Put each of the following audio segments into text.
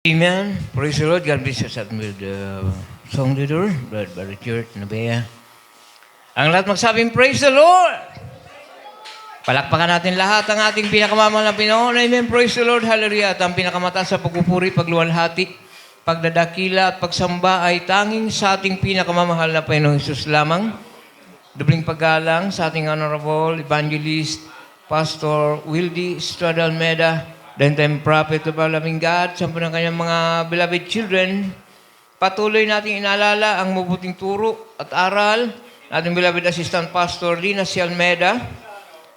Amen. Praise the Lord. God bless us at with song leader, Brother Church, Nabea. Ang lahat magsabing, praise the Lord! Palakpakan natin lahat ang ating pinakamamahal na Pinoon. Amen. Praise the Lord. Hallelujah. At ang pinakamataas sa pagpupuri, pagluwalhati, pagdadakila at pagsamba ay tanging sa ating pinakamamahal na Pinoong Hesus lamang. Dubling paggalang sa ating Honorable Evangelist, Pastor Wildy Estrada Almeida, then time prophet of our loving God, sa ng kanyang mga beloved children, patuloy nating inaalala ang mabuting turo at aral ating beloved assistant pastor Lina C. Almeida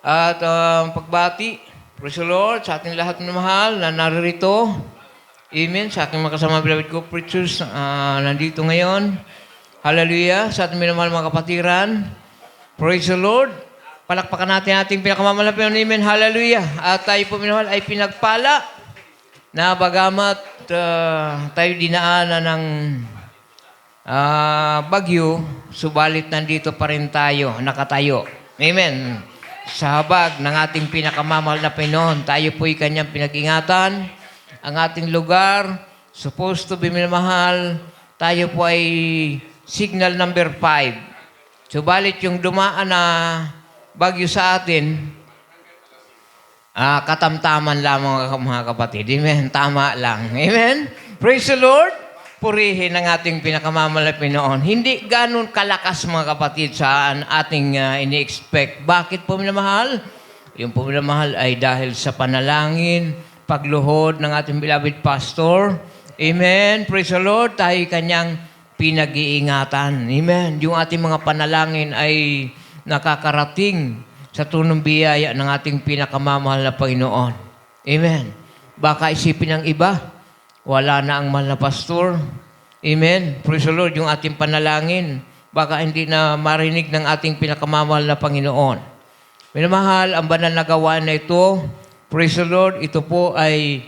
at pagbati, praise the Lord, sa ating lahat ng mahal na naririto. Amen. Sa aking mga kasama beloved co-preachers nandito ngayon. Hallelujah. Sa ating minamahal mga kapatiran. Praise the Lord. Palakpakan natin ating pinakamamahal na Pinoon. Amen. Hallelujah. At tayo po minamahal ay pinagpala na bagamat tayo dinaanan ng bagyo, subalit nandito pa rin tayo, nakatayo. Amen. Sa habag ng ating pinakamamahal na Pinoon, tayo po'y kanyang pinag-ingatan. Ang ating lugar, supposed to be minamahal, tayo po ay signal number 5. Subalit yung dumaan na bagyo sa atin, katamtaman lamang mga kapatid. Amen. Tama lang. Amen. Praise the Lord. Purihin ang ating pinakamamahal na Pinoon. Hindi ganun kalakas mga kapatid sa ating ini-expect. Bakit po minamahal? Yung po minamahal ay dahil sa panalangin, pagluhod ng ating beloved pastor. Amen. Praise the Lord. Tayo kanyang pinag-iingatan. Amen. Yung ating mga panalangin ay nakakarating sa tunong biyaya ng ating pinakamamahal na Panginoon. Amen. Baka isipin ng iba, wala na ang mahal na pastor. Amen. Praise the Lord, yung ating panalangin, baka hindi na marinig ng ating pinakamamahal na Panginoon. Minamahal, ang banal na gawain na ito, praise the Lord, ito po ay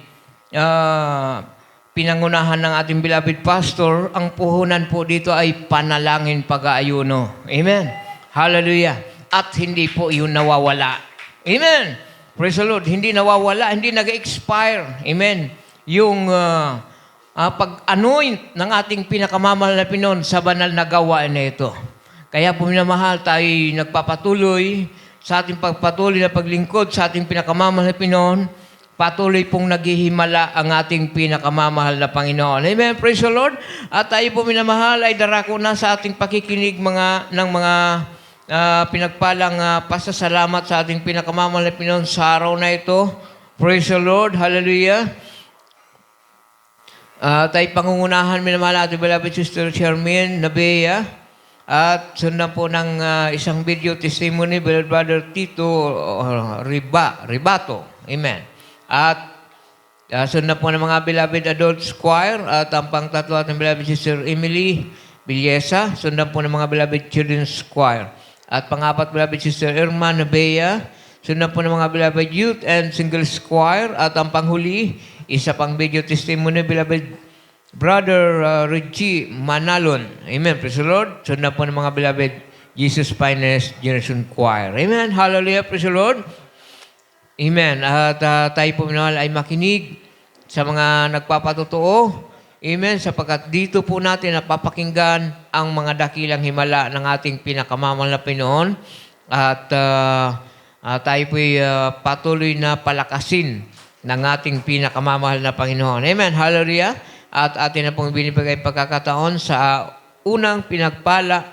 pinangunahan ng ating beloved pastor. Ang puhunan po dito ay panalangin pag-aayuno. Amen. Hallelujah. At hindi po yun nawawala. Amen. Praise the Lord. Hindi nawawala, hindi nag-expire. Amen. Yung pag-anoint ng ating pinakamamahal na Pinoon sa banal na gawain na ito. Kaya po minamahal, tayo nagpapatuloy sa ating pagpatuloy na paglingkod sa ating pinakamamahal na Pinoon. Patuloy pong naghihimala ang ating pinakamamahal na Panginoon. Amen. Praise the Lord. At tayo po minamahal ay darako na sa ating pakikinig ng mga pinagpalang pasasalamat sa ating pinakamamahal na Pinoon sa araw na ito. Praise the Lord. Hallelujah. Tayo pangungunahan minamahal ating beloved sister Charmaine Nabea. At sundan po ng isang video testimony, beloved brother Tito Ribato. Amen. At sundan po ng mga beloved adult choir at ang pangtatlo ating beloved sister Emily Villesa. Sundan po ng mga beloved children's choir. At pangapat, beloved sister Irma Nabea. Sundan po ng mga beloved youth and singles choir. At ang panghuli, isa pang video testimony, beloved brother Reggie Manalon. Amen. Praise the Lord. Sundan po ng mga beloved Jesus Finest Generation Choir. Amen. Hallelujah. Praise the Lord. Amen. At tayo po minahal ay makinig sa mga nagpapatotoo. Amen. Sapagkat dito po natin napapakinggan ang mga dakilang himala ng ating pinakamamahal na Pinoon. At tayo po'y patuloy na palakasin ng ating pinakamamahal na Panginoon. Amen. Hallelujah. At atin na pong binibigay pagkakataon sa unang pinagpala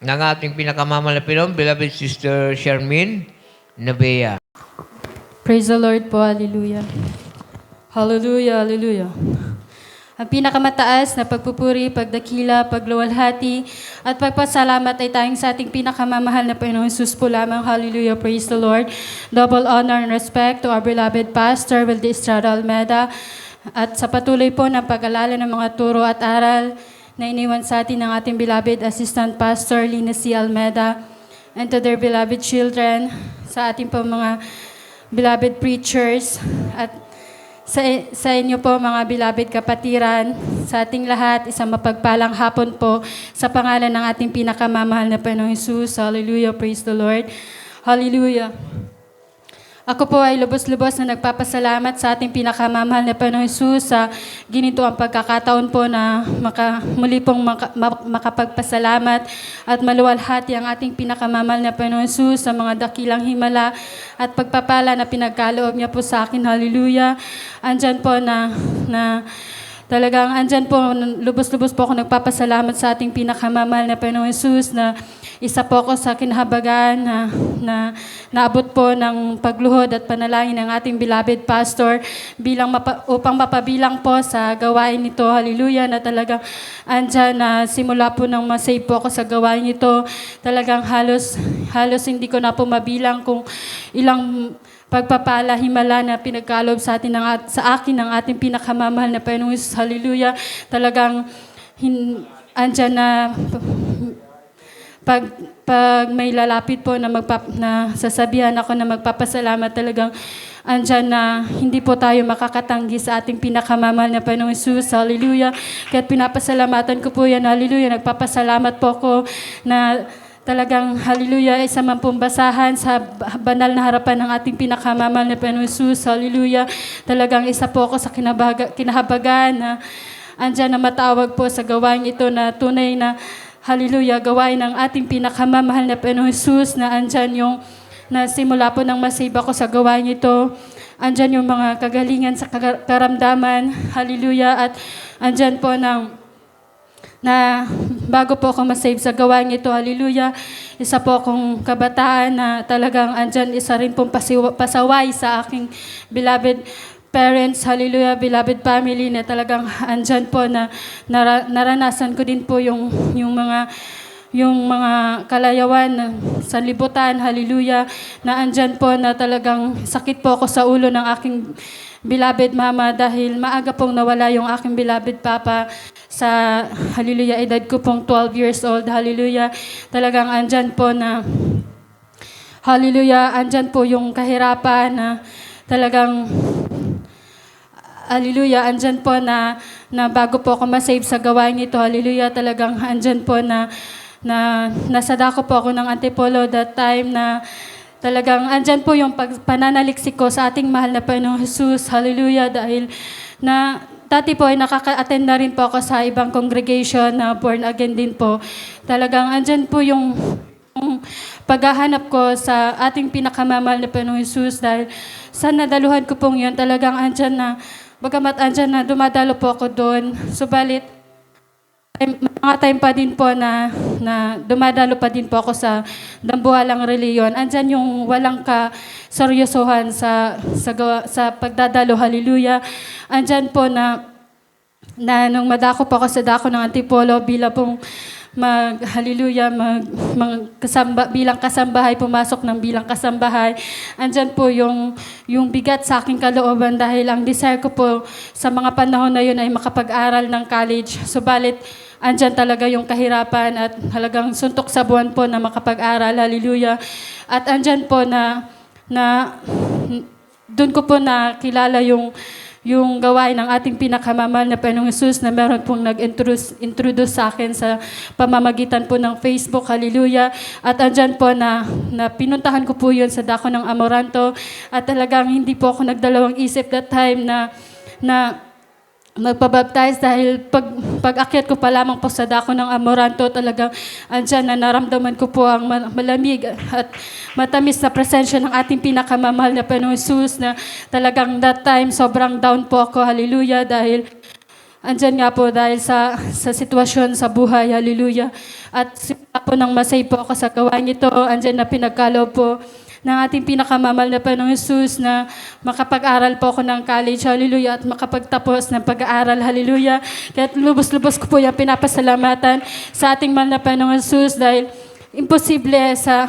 ng ating pinakamamahal na Pinoon, beloved sister Charmaine Nabea. Praise the Lord po. Hallelujah. Hallelujah. Hallelujah. Ang pinakamataas na pagpupuri, pagdakila, pagluwalhati, at pagpasalamat ay tayong sa ating pinakamamahal na Panginoong Hesus po lamang. Hallelujah. Praise the Lord. Double honor and respect to our beloved Pastor Wildy Estrada Almeida at sa patuloy po ng pag-alala ng mga turo at aral na iniwan sa atin ng ating beloved Assistant Pastor Lina C. Almeida and to their beloved children, sa ating po mga beloved preachers at sa inyo po mga beloved kapatiran, sa ating lahat, isang mapagpalang hapon po sa pangalan ng ating pinakamamahal na Panginoong Hesus. Hallelujah, praise the Lord. Hallelujah. Ako po ay lubos-lubos na nagpapasalamat sa ating pinakamamahal na Panginoong Hesus sa ginito ang pagkakataon po na muli pong makapagpasalamat at maluwalhati ang ating pinakamamahal na Panginoong Hesus sa mga dakilang himala at pagpapala na pinagkaloob niya po sa akin. Hallelujah. Andyan po talagang andyan po, lubos-lubos po ako nagpapasalamat sa ating pinakamamahal na Panginoong Hesus na isa po ako sa kinahabagan na naabot po ng pagluhod at panalangin ng ating beloved pastor upang mapabilang po sa gawain nito. Hallelujah, na talagang andyan na simula po nang masave po ako sa gawain nito. Talagang halos hindi ko na po mabilang kung ilang pagpapala, himala na pinagkaloob sa akin ng ating pinakamamahal na Panginoong Hesus. Hallelujah. Talagang andyan na pag may lalapit po na sasabihan ako na magpapasalamat, talagang andyan na hindi po tayo makakatanggi sa ating pinakamamahal na Panginoong Hesus. Hallelujah. Kaya pinapasalamatan ko po yan. Hallelujah. Nagpapasalamat po ko na talagang, hallelujah, isa man pong basahan sa banal na harapan ng ating pinakamamahal na Panginoong Hesus. Hallelujah. Talagang isa po ako sa kinahabagan na andyan na matawag po sa gawain ito na tunay na, hallelujah, gawain ng ating pinakamamahal na Panginoong Hesus na andyan yung nasimula po nang masave ako sa gawain ito. Andyan yung mga kagalingan sa karamdaman. Hallelujah. At andyan po na bago po ako masave sa gawain ito, hallelujah, isa po akong kabataan na talagang andyan isa rin pong pasaway sa aking beloved parents, hallelujah, beloved family na talagang andyan po na naranasan ko din po yung mga kalayawan ng sanlibutan, hallelujah, na andyan po na talagang sakit po ako sa ulo ng aking beloved mama dahil maaga pong nawala yung aking beloved papa sa, hallelujah, edad ko pong 12 years old, hallelujah. Talagang andyan po na, hallelujah, andyan po yung kahirapan na talagang, hallelujah, andyan po na bago po ako masave sa gawain nito, hallelujah, talagang andyan po na nasadako po ako ng Antipolo that time na talagang andyan po yung pananaliksik ko sa ating mahal na Panginoong Hesus, hallelujah, dahil na dati po ay nakaka-attend na rin po ako sa ibang congregation na born again din po. Talagang andyan po yung paghahanap ko sa ating pinakamamahal na Panginoong Hesus dahil sa nadaluhan ko pong yun, talagang andyan na, bagamat andyan na dumadalo po ako doon, subalit mga time pa din po na dumadalo pa din po ako sa dambuhalang reliyon. Andyan yung walang kaseryosohan sa pagdadalo, hallelujah. Andyan po na nung madako po ako sa dako ng Antipolo bilang pong bilang kasambahay, pumasok ng bilang kasambahay. Andyan po yung bigat sa aking kalooban dahil ang desire ko po sa mga panahon na yun ay makapag-aral ng college. Subalit, andyan talaga yung kahirapan at halagang suntok sa buwan po na makapag-aral, hallelujah. At andyan po na doon ko po nakilala yung gawain ng ating pinakamamahal na Panginoong Hesus na meron pong nag-introduce sa akin sa pamamagitan po ng Facebook, hallelujah. At andyan po na pinuntahan ko po yun sa dako ng Amoranto at talagang hindi po ako nagdalawang isip that time na magpabaptize dahil pag-akyat ko pa lamang po sa dako ng Amoranto, talagang andyan na naramdaman ko po ang malamig at matamis na presensya ng ating pinakamamahal na Panginoong Hesus na talagang that time sobrang down po ako, hallelujah, dahil andyan nga po dahil sa sitwasyon sa buhay, hallelujah. At simula po nang masay po ako sa gawain ito, andyan na pinagkaloob po ng ating pinakamamahal na Panginoong Hesus na makapag-aral po ako ng college, hallelujah, at makapagtapos ng pag-aaral, hallelujah. Kaya lubos-lubos ko po yung pinapasalamatan sa ating mahal na Panginoong Hesus dahil imposible sa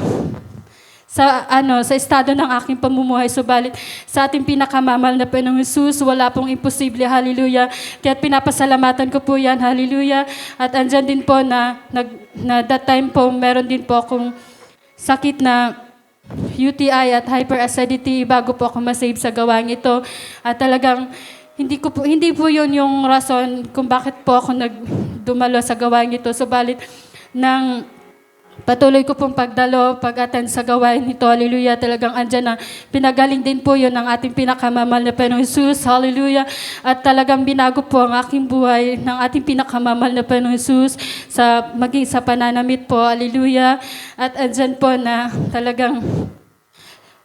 estado ng aking pamumuhay, subalit sa ating pinakamamahal na Panginoong Hesus, wala pong imposible, hallelujah. Kaya pinapasalamatan ko po yan, hallelujah. At andyan din po na that time po, meron din po akong sakit na UTI at hyperacidity bago po ako masave sa gawain ito. At talagang hindi po yun yung rason kung bakit po ako nagdumalo sa gawain ito. Subalit patuloy ko pong pagdalo, pag-attend sa gawain nito. Hallelujah. Talagang andyan na pinagaling din po yun ng ating pinakamamahal na Panginoong Jesus. Hallelujah. At talagang binago po ang aking buhay ng ating pinakamamahal na Panginoong Jesus maging sa pananamit po. Hallelujah. At andyan po na talagang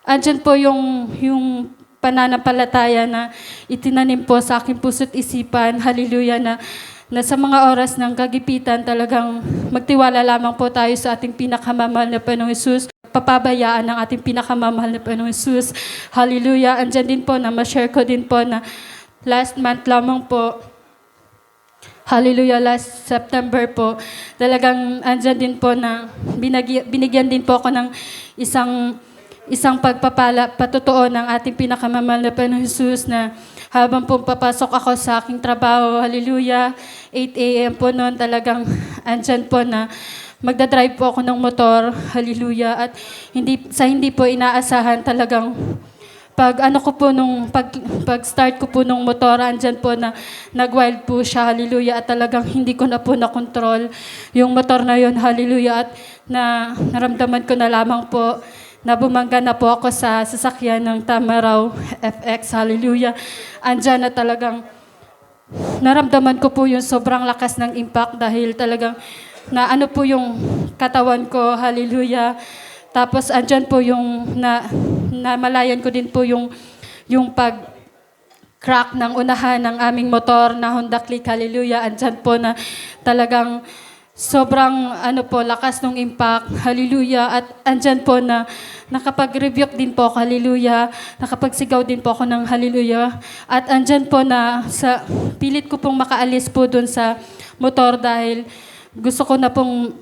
andyan po yung pananampalataya na itinanim po sa aking puso't isipan. Hallelujah. Na sa mga oras ng kagipitan talagang magtiwala lamang po tayo sa ating pinakamamahal na Panginoong Jesus. Papabayaan ng ating pinakamamahal na Panginoong Jesus. Hallelujah. Andyan din po na ma-share ko din po na last month lamang po, hallelujah, last September po, talagang andyan din po na binigyan din po ako ng isang pagpapala, patotoo ng ating pinakamamahal na Panginoong Jesus na habang po papasok ako sa aking trabaho, hallelujah, 8 a.m. po noon talagang andyan po na magdadrive po ako ng motor, hallelujah, at hindi po inaasahan talagang pag start ko po nung motor, andyan po na nag-wild po siya, hallelujah, at talagang hindi ko na po na-control yung motor na yun, hallelujah, at naramdaman ko na lamang po na bumangga na po ako sa sasakyan ng Tamaraw FX, hallelujah. Andyan na talagang naramdaman ko po yung sobrang lakas ng impact dahil talagang na ano po yung katawan ko, hallelujah. Tapos andyan po yung namalayan ko din po yung pag-crack ng unahan ng aming motor na Honda Click, hallelujah. Andyan po na talagang sobrang lakas ng impact, hallelujah. At andyan po na nakapag-rebuke din po ako, hallelujah. Nakapagsigaw din po ako ng hallelujah. At andyan po na pilit ko pong makaalis po doon sa motor dahil gusto ko na pong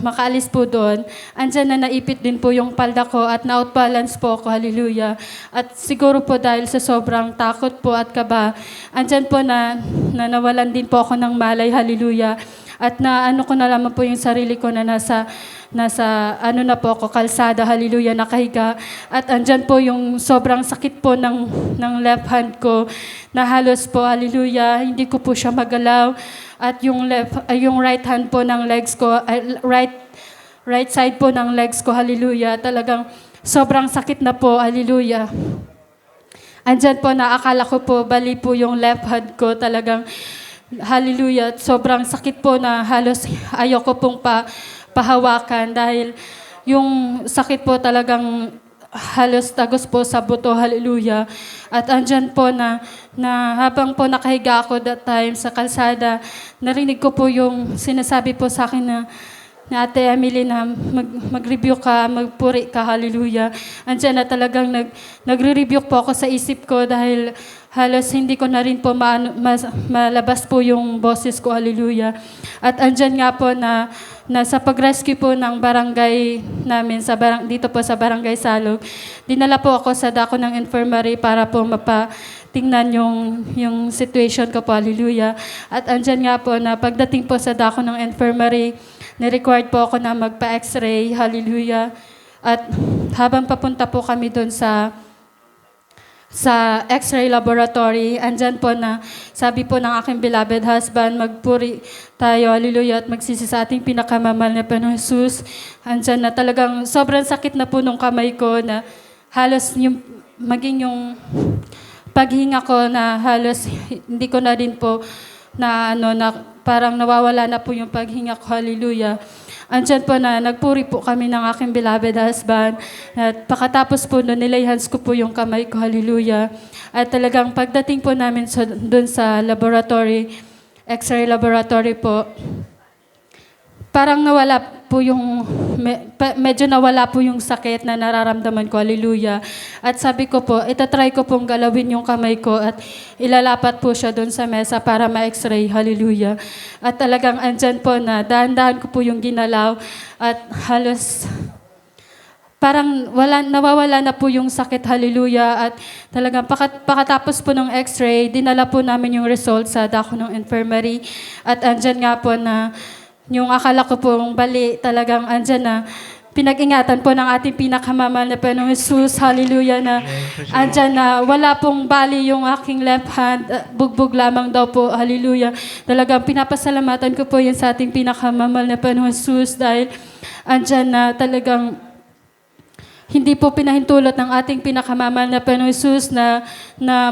makaalis po doon. Andyan na naipit din po yung palda ko at na-outbalance po ako, hallelujah. At siguro po dahil sa sobrang takot po at kaba, andyan po na nawalan din po ako ng malay, hallelujah. At ko na lamang po yung sarili ko na nasa na po ako, kalsada, hallelujah, nakahiga. At andyan po yung sobrang sakit po ng left hand ko na halos po, hallelujah, hindi ko po siya magalaw. At yung right hand po ng legs ko, right side po ng legs ko, hallelujah, talagang sobrang sakit na po, hallelujah. Andyan po na akala ko po, bali po yung left hand ko, talagang hallelujah, sobrang sakit po na halos ayoko pong pahawakan dahil yung sakit po talagang halos tagos po sa buto, hallelujah. At andyan po na habang po nakahiga ako that time sa kalsada, narinig ko po yung sinasabi po sa akin na Ate Emily na mag-review ka, magpuri ka, hallelujah. Andyan na talagang nagre-review po ako sa isip ko dahil halos hindi ko na rin po malabas po yung boses ko, hallelujah. At andyan nga po na sa pag-rescue po ng barangay namin, dito po sa Barangay Salog, dinala po ako sa dako ng infirmary para po mapatingnan yung situation ko po, hallelujah. At andyan nga po na pagdating po sa dako ng infirmary, ni-required po ako na magpa-x-ray, hallelujah. At habang papunta po kami doon sa X-ray laboratory, andyan po na sabi po ng aking beloved husband, magpuri tayo, hallelujah, at magsisi sa ating pinakamamahal na Panginoong Jesus. Andyan na talagang sobrang sakit na po nung kamay ko na halos maging yung paghinga ko na halos hindi ko na rin po na parang nawawala na po yung paghinga ko, hallelujah. Andyan po na nagpuri po kami ng aking beloved husband. At pagkatapos po noon, nilayhans ko po yung kamay ko, hallelujah. At talagang pagdating po namin doon sa laboratory, X-ray laboratory po, parang nawala po medyo nawala po yung sakit na nararamdaman ko, hallelujah. At sabi ko po, itatry ko pong galawin yung kamay ko at ilalapat po siya doon sa mesa para ma-x-ray, hallelujah. At talagang andyan po na dahan-dahan ko po yung ginalaw at halos parang nawawala na po yung sakit, hallelujah. At talagang pakatapos po ng x-ray, dinala po namin yung result sa dako ng infirmary. At andyan nga po na yung akala ko pong bali, talagang andyan na pinag-ingatan po ng ating pinakamamahal na Panginoong Jesus. Hallelujah na andyan na wala pong bali yung aking left hand. Bugbog lamang daw po. Hallelujah. Talagang pinapasalamatan ko po yan sa ating pinakamamahal na Panginoong Jesus dahil andyan na talagang hindi po pinahintulot ng ating pinakamamahal na Panginoong Jesus na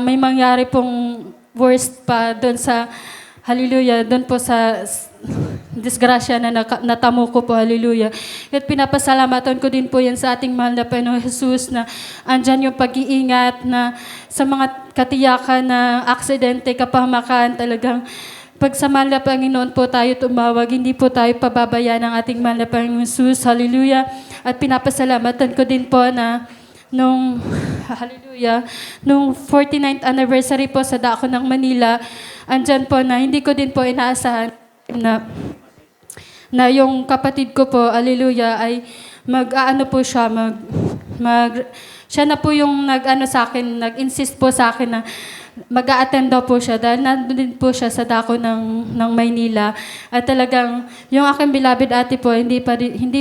may mangyari pong worst pa doon sa, hallelujah, doon po sa disgrasya na natamo ko po, hallelujah. At pinapasalamatan ko din po yan sa ating mahal na Panginoong Jesus na andyan yung pag-iingat na sa mga katiyakan na aksidente, kapahamakan, talagang pag sa mahal na Panginoon po tayo tumawag, hindi po tayo pababayaan ng ating mahal na Panginoong Jesus, hallelujah. At pinapasalamatan ko din po na hallelujah, nung 49th anniversary po sa Dako ng Manila, andyan po na hindi ko din po inaasahan na yung kapatid ko po, hallelujah, ay mag-aano po siya, siya na po yung sa akin, nag-insist po sa akin na mag-a-attend daw po siya dahil nandun din po siya sa Dako ng Maynila. At talagang yung aking beloved ate po, hindi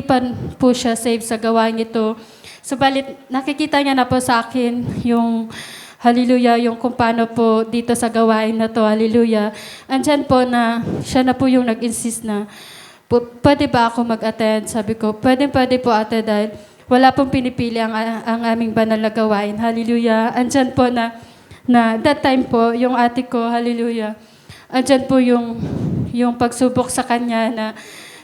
pa po siya safe sa gawain ito. Subalit, nakikita niya na po sa akin yung hallelujah, yung kung paano po dito sa gawain na to, hallelujah. Andyan po na siya na po yung nag-insist na pwede ba ako mag-attend? Sabi ko, pwede po ate dahil wala pong pinipili ang aming banal na gawain. Hallelujah. Andyan po na that time po, yung ate ko, hallelujah, andyan po yung pagsubok sa kanya na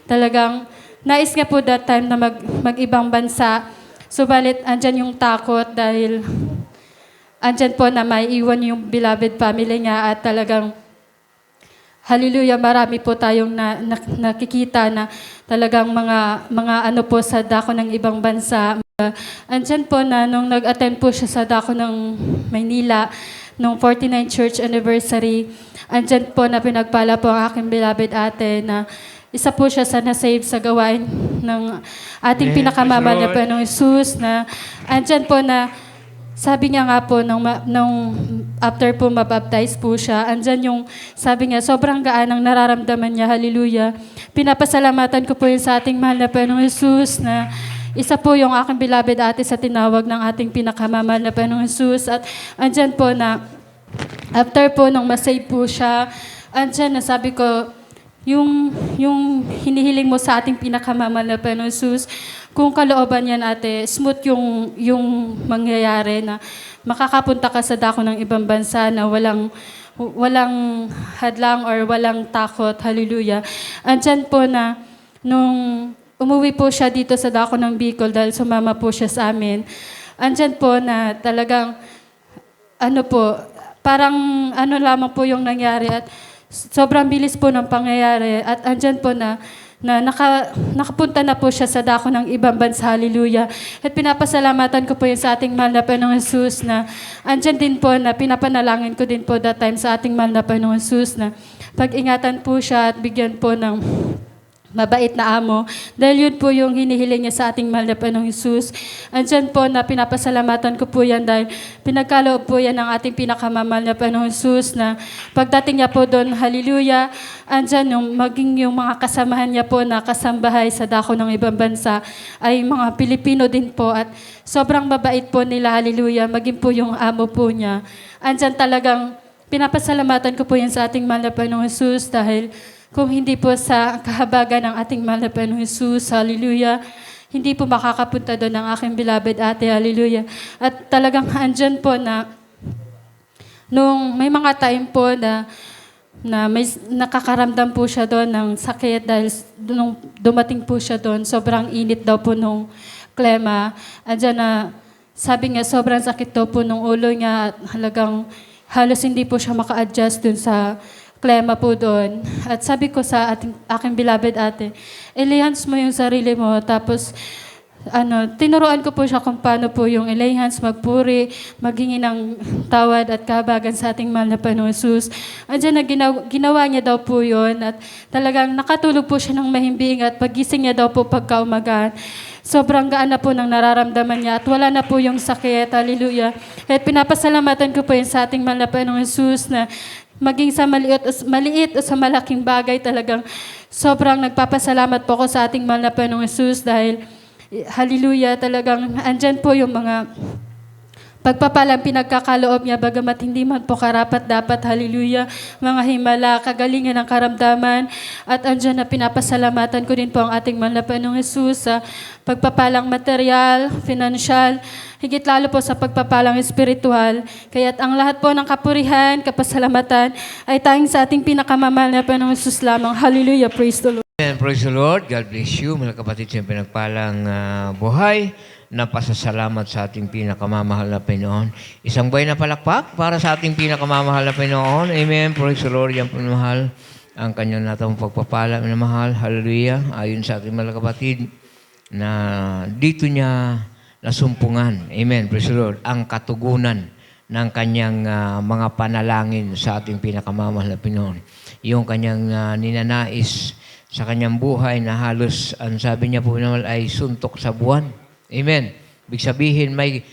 talagang nais nga po that time na mag-ibang bansa. Subalit, andyan yung takot dahil andyan po na may iwan yung beloved family niya at talagang hallelujah, marami po tayong nakikita na talagang mga ano po sa dako ng ibang bansa. Andyan po na nung nag-attend po siya sa dako ng Maynila, nung 49th church anniversary, andyan po na pinagpala po ang aking beloved ate na isa po siya sa na-save sa gawain ng ating pinakamamahal na Panginoong Jesus na andyan po na sabi niya nga po, nung after po mabaptize po siya, andyan yung, sabi niya, sobrang gaan ang nararamdaman niya, hallelujah. Pinapasalamatan ko po yun sa ating mahal na Panginoong Jesus na isa po yung aking beloved ate sa tinawag ng ating pinakamamahal na Panginoong Jesus. At andyan po na, after po nung masave po siya, andyan na sabi ko, yung hinihiling mo sa ating pinakamamahal na Panginoong Jesus, kung kalooban yan ate, smooth yung mangyayari na makakapunta ka sa dako ng ibang bansa na walang hadlang or walang takot, hallelujah. Andyan po na nung umuwi po siya dito sa dako ng Bicol dahil sumama po siya sa amin, andyan po na talagang parang lamang po yung nangyari at sobrang bilis po ng pangyayari at andyan po na nakapunta na po siya sa dako ng ibang bansa, hallelujah. At pinapasalamatan ko po yun sa ating mahal na Panginoong Jesus na andyan din po na pinapanalangin ko din po that time sa ating mahal na Panginoong Jesus na pag-ingatan po siya at bigyan po ng mabait na amo. Dahil yun po yung hinihiling niya sa ating mahal na Panginoong Jesus. Andyan po na pinapasalamatan ko po yan dahil pinagkaloob po yan ng ating pinakamamahal na Panginoong Jesus na pagdating niya po doon, hallelujah, andyan maging yung mga kasamahan niya po na kasambahay sa dako ng ibang bansa ay mga Pilipino din po at sobrang mabait po nila, hallelujah, maging po yung amo po niya. Andyan talagang pinapasalamatan ko po yan sa ating mahal na Panginoong Jesus dahil kung hindi po sa kahabagan ng ating mahal na Panginoong Jesus, hallelujah, hindi po makakapunta doon ang aking beloved ate, hallelujah. At talagang andyan po na nung may mga time po na may nakakaramdam po siya doon ng sakit dahil nung dumating po siya doon, sobrang init daw po nung klema. Andyan na sabi niya, sobrang sakit daw po nung ulo niya at halos hindi po siya maka-adjust doon sa klema po doon. At sabi ko sa aking beloved ate, ilihans mo yung sarili mo. Tapos, tinuruan ko po siya kung paano po yung ilihans, magpuri, maghingi ng tawad at kahabagan sa ating mahal na Panginoong Jesus. Andiyan na ginawa niya daw po yun. At talagang nakatulog po siya ng mahimbing at pagising niya daw po pagkaumagaan. Sobrang gaan na po ng nararamdaman niya at wala na po yung sakit. Hallelujah. At pinapasalamatan ko po yun sa ating mahal na Panginoong Jesus na maging sa maliit o sa malaking bagay talagang sobrang nagpapasalamat po ako sa ating mahal na Panginoong Jesus dahil Hallelujah, talagang andyan po yung mga pagpapalang pinagkakaloob niya, bagamat hindi man po karapat-dapat, hallelujah, mga himala, kagalingan ng karamdaman, at andyan na pinapasalamatan ko din po ang ating mahal na Panginoong Jesus sa pagpapalang material, financial, higit lalo po sa pagpapalang espiritual. Kaya't ang lahat po ng kapurihan, kapasalamatan, ay tayong sa ating pinakamamahal na Panginoong Jesus lamang. Hallelujah, praise the Lord. Amen. Praise the Lord. God bless you, mga kapatid sa pinagpalang buhay. Napasasalamat sa ating pinakamamahal na Panginoon. Isang buhay na palakpak para sa ating pinakamamahal na Panginoon. Amen. Praise the Lord. Yan po mahal ang kanyang natang pagpapala. Minamahal. Hallelujah. Ayon sa ating mga kapatid na dito niya nasumpungan. Amen. Praise the Lord. Ang katugunan ng kanyang mga panalangin sa ating pinakamamahal na Panginoon. Yung kanyang ninanais sa kanyang buhay na halos, ang sabi niya po naman ay suntok sa buwan. Amen. Ibig sabihin, may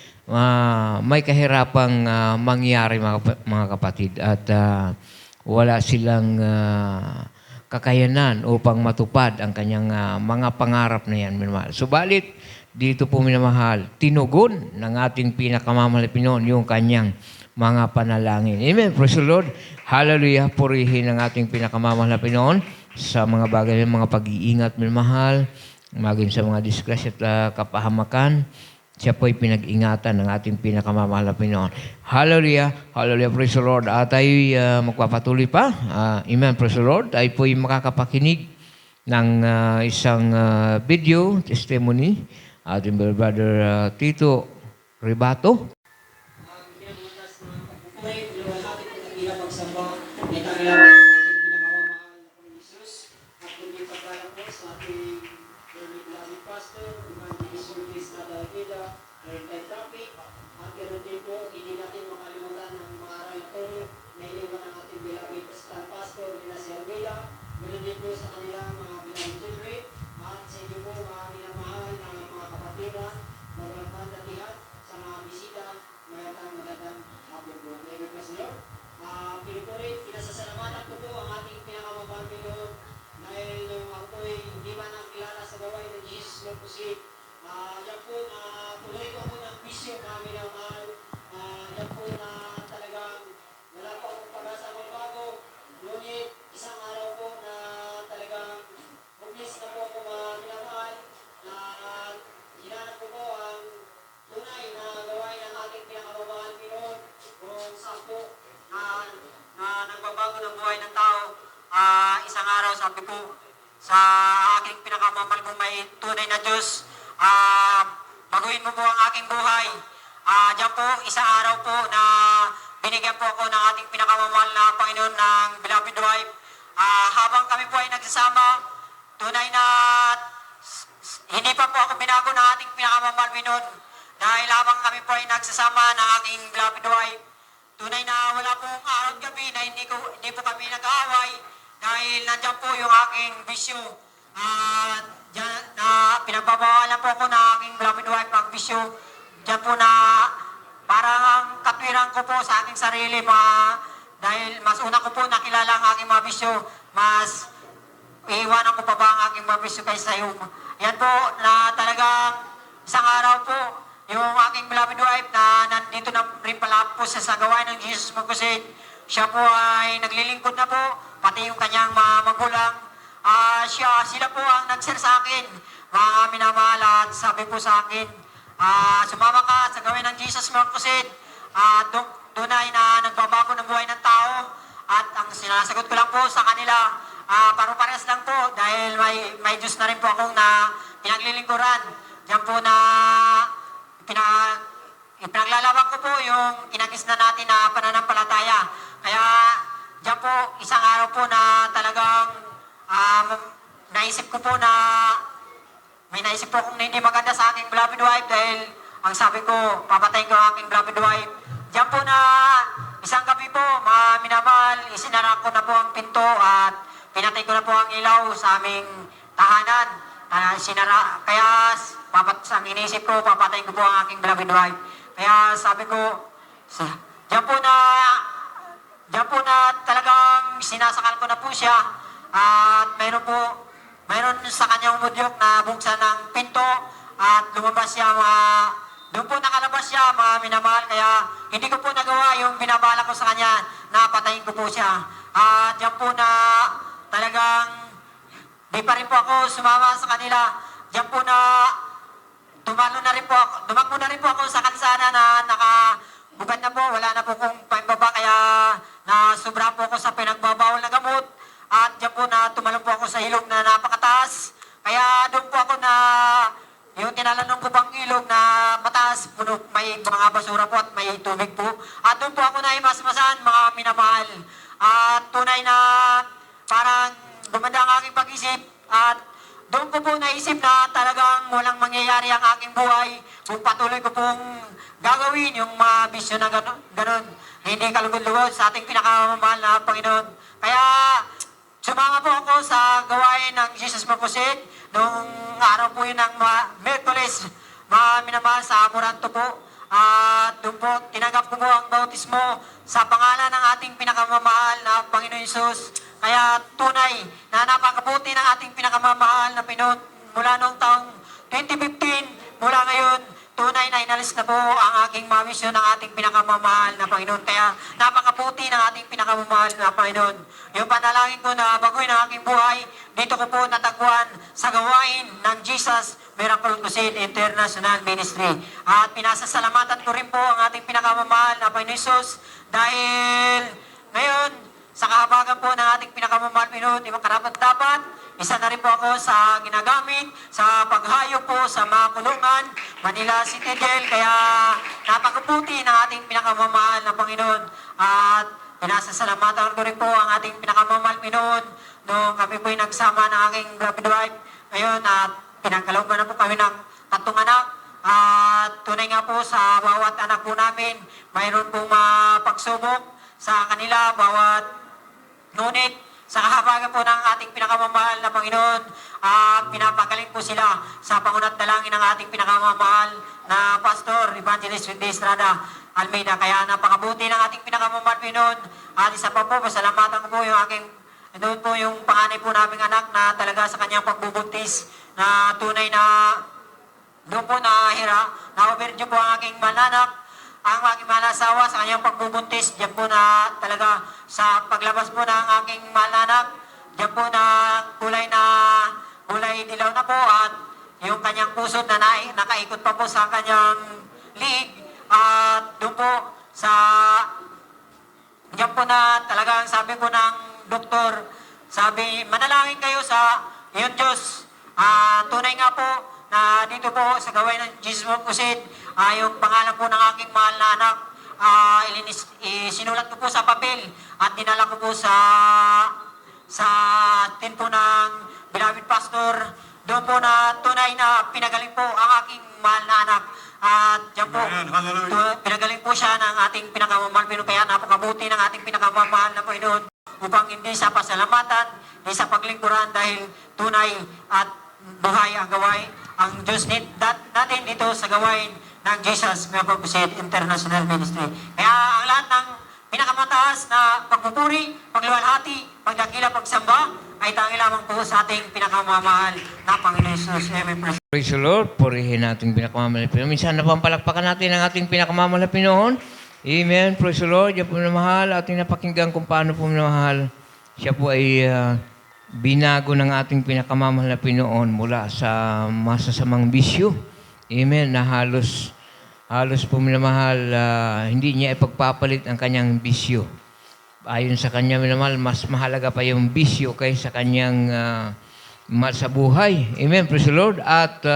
kahirapang mangyari mga kapatid at wala silang kakayanan upang matupad ang kanyang mga pangarap na yan, minamahal. Subalit, dito po minamahal, tinugon ng ating pinakamamahal na Panginoon yung kanyang mga panalangin. Amen. Praise the Lord. Hallelujah. Purihin ang ating pinakamamahal na Panginoon sa mga bagay ng mga pag-iingat, minamahal, maging sa mga disgrasya at kapahamakan. Siya po'y pinag-ingatan ng ating pinakamamahal na Panginoon. Hallelujah. Hallelujah. Praise the Lord. At tayo'y magpapatuloy pa. Amen. Praise the Lord. Tayo po'y makakapakinig ng isang video, testimony. Ating brother Tito Ribato. Isang araw sabi ko sa aking pinakamamahal kong may tunay na Diyos, baguhin mo po ang aking buhay. Diyan po, isang araw po na binigyan po ako ng ating pinakamamahal na Panginoon ng beloved wife. Habang kami po ay nagsasama, tunay na hindi pa po ako binago ng ating pinakamamahal Panginoon. Dahil habang kami po ay nagsasama ng aking beloved wife, tunay na wala pong araw at gabi na hindi po kami nag-aaway. Dahil nandiyan po yung aking bisyo. Pinagbabawalan po ako ng aking beloved wife ang bisyo. Diyan po na parang ang katwiran ko po sa aking sarili. Dahil mas una ko po nakilala ang aking mga bisyo. Mas iiwanan ko pa ba ang aking mga bisyo kaysa yung. Yan po na talagang isang araw po yung aking beloved wife na nandito na rin pala po sa gawain ng Jesus Magkusid. Siya po ay naglilingkod na po, pati yung kanyang mga magulang. Sila po ang nag-share sa akin, mga minamahal, at sabi po sa akin, sumama ka sa gawin ng Jesus Magkusid. Tunay na nagbabago ng buhay ng tao. At ang sinasagot ko lang po sa kanila, paru-parehas lang po dahil may Diyos na rin po akong na pinaglilingkuran. Diyan po na ipinaglalaban ko po yung kinakis na natin na pananampalataya. Kaya diyan po, isang araw po na talagang naisip ko po na may naisip po kung hindi maganda sa aking beloved wife dahil ang sabi ko, papatayin ko ang aking beloved wife. Diyan po na isang gabi po, mga minamahal, isinara ko na po ang pinto at pinatay ko na po ang ilaw sa aming tahanan. Kaya ang inisip ko, papatayin ko po ang aking beloved wife. Kaya sabi ko, diyan po na talagang sinasakal ko na po siya. At mayroon sa kanyang umudyok na buksan ng pinto at lumabas siya doon po nakalabas siya, mga minamahal, kaya hindi ko po nagawa yung binabala ko sa kanya na patayin ko po siya. At diyan po na talagang di pa rin po ako sumama sa kanila. Diyan po na dumakbo na rin po ako sa kalsada na nakabugad na po, wala na po kong paimbaba, kaya nasubra po ako sa pinagbabawal na gamot. At diyan po na tumalon po ako sa ilog na napakataas. Kaya doon po ako na yung tinalanong ko bang ilog na mataas, puno, may mga basura po at may tubig po. At doon po ako na imasmasan, mga minamahal. At tunay na parang gumanda ang aking pag-isip. At doon ko po naisip na talagang walang mangyayari ang aking buhay kung patuloy ko pong gagawin yung mga bisyo na gano'n. Hindi kalugod-lugod sa ating pinakamamahal na Panginoon. Kaya sumama po ako sa gawain ng Jesus Mapusit. Nung araw po yun ng Merkules, mga minamahal, sa Amoranto po. At doon po, tinanggap ko po ang bautismo sa pangalan ng ating pinakamamahal na Panginoon Hesus. Kaya tunay na napakabuti ng ating pinakamamahal na Pinoon mula noong taong 2015, mula ngayon, tunay na inalis na po ang aking mga misyon ng ating pinakamamahal na Panginoon. Kaya napakabuti ng ating pinakamamahal na Panginoon. Yung panalangin ko na baguhin ang aking buhay, dito ko po natagpuan sa gawain ng Jesus Miracle Crusade International Ministry. At pinasasalamatan ko rin po ang ating pinakamamahal na Panginoon Jesus dahil ngayon, sa kahabagan po ng ating pinakamamahal Pinoon, ibang karapat-dapat, isa na rin po ako sa ginagamit, sa paghayo po sa mga kulungan, Manila City Jail, kaya napakabuti ng ating pinakamamahal na Panginoon. At pinasasalamatan ko rin po ang ating pinakamamahal Pinoon nung kami po'y nagsama ng aking beloved wife. Ngayon, at pinagkalooban na po kami ng 3 anak. At tunay nga po sa bawat anak po namin, mayroon pong pagsubok sa kanila, bawat ngunit sa kahabagan po ng ating pinakamamahal na Panginoon, pinapagaling po sila sa pangunat dalangin ng ating pinakamamahal na Pastor Evangelist Wendy Estrada Almeida. Kaya napakabuti ng ating pinakamamahal Panginoon. At isa pa po, pasalamatan ko po yung aking, doon po yung panganay po naming anak na talaga sa kanyang pagbubuntis na tunay na doon po na-overdue po ang aking mananak, ang aking mahal na asawa sa kanyang pagbubuntis. Diyan po na talaga sa paglabas po ng aking mahal na anak, diyan po na kulay dilaw na po at yung kanyang puso na nakaikot pa po sa kanyang liig. At doon po diyan po na talagang sabi po ng doktor, sabi, manalangin kayo sa iyon Diyos. Tunay nga po na dito po sa gawain ng Jesus Mapusit, yung pangalan po ng aking mahal na anak, sinulat ko po sa papel at dinala ko po sa tin po ng beloved pastor. Doon po na tunay na pinagaling po ang aking mahal na anak. At diyan po, pinagaling po siya ng ating pinakamamahal Pinoon. Kaya napakabuti ng ating pinakamamahal na Pinoon upang hindi sa pasalamatan, hindi sa paglingkuran, dahil tunay at buhay ang gawain ang Diyos natin dito sa gawain ng Jesus Miracle Crusade International Ministry. Kaya ang lahat ng pinakamataas na pagpupuri, pagluwalhati, pagdakila, pagsamba ay tangi lamang po sa ating pinakamamahal na Panginoon Jesus. Amen. Praise the Lord. Purihin natin pinakamamahal na Pinoon. Minsan na pampalakpakan natin ang ating pinakamamahal na Pinoon. Amen. Praise the Lord. Yan po minamahal. Ating napakinggan kung paano po minamahal. Siya po ay binago ng ating pinakamamahal na Pinoon mula sa masasamang bisyo. Amen. Na halos po minamahal, hindi niya ipagpapalit ang kanyang bisyo. Ayon sa kanya minamahal, mas mahalaga pa yung bisyo kaysa kanyang mahal sa buhay. Amen. Praise the Lord. At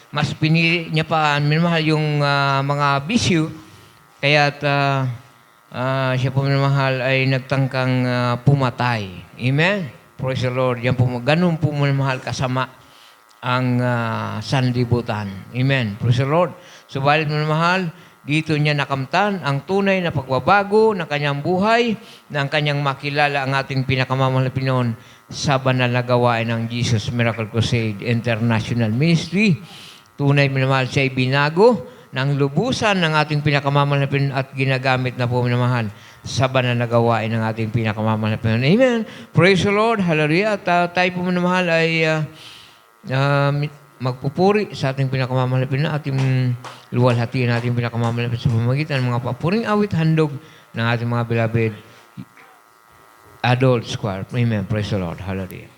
mas pinili niya pa minamahal yung mga bisyo. Kaya't siya po minamahal ay nagtangkang pumatay. Amen. Praise the Lord. Yan po, ganun po minamahal kasama ang sanlibutan. Amen. Praise the Lord. Subalit minamahal, dito niya nakamtan ang tunay na pagbabago ng kanyang buhay, ng kanyang makilala ang ating pinakamamahal na Pinoon sa banal na gawain ng Jesus Miracle Crusade International Ministry. Tunay minamahal, siya ay binago ng lubusan ng ating pinakamamahal na Pinoon at ginagamit na po minamahal sa banal na gawain ng ating pinakamamahal na Pinoon. Amen. Praise the Lord. Hallelujah. At tayo po minamahal ay magpupuri sa ating pinakamamalapit na ating luwalhatiin natin pinakamamalapit sa pamamagitan ng mga papuring awit handog ng ating mga beloved adults choir. Amen. Praise the Lord. Hallelujah.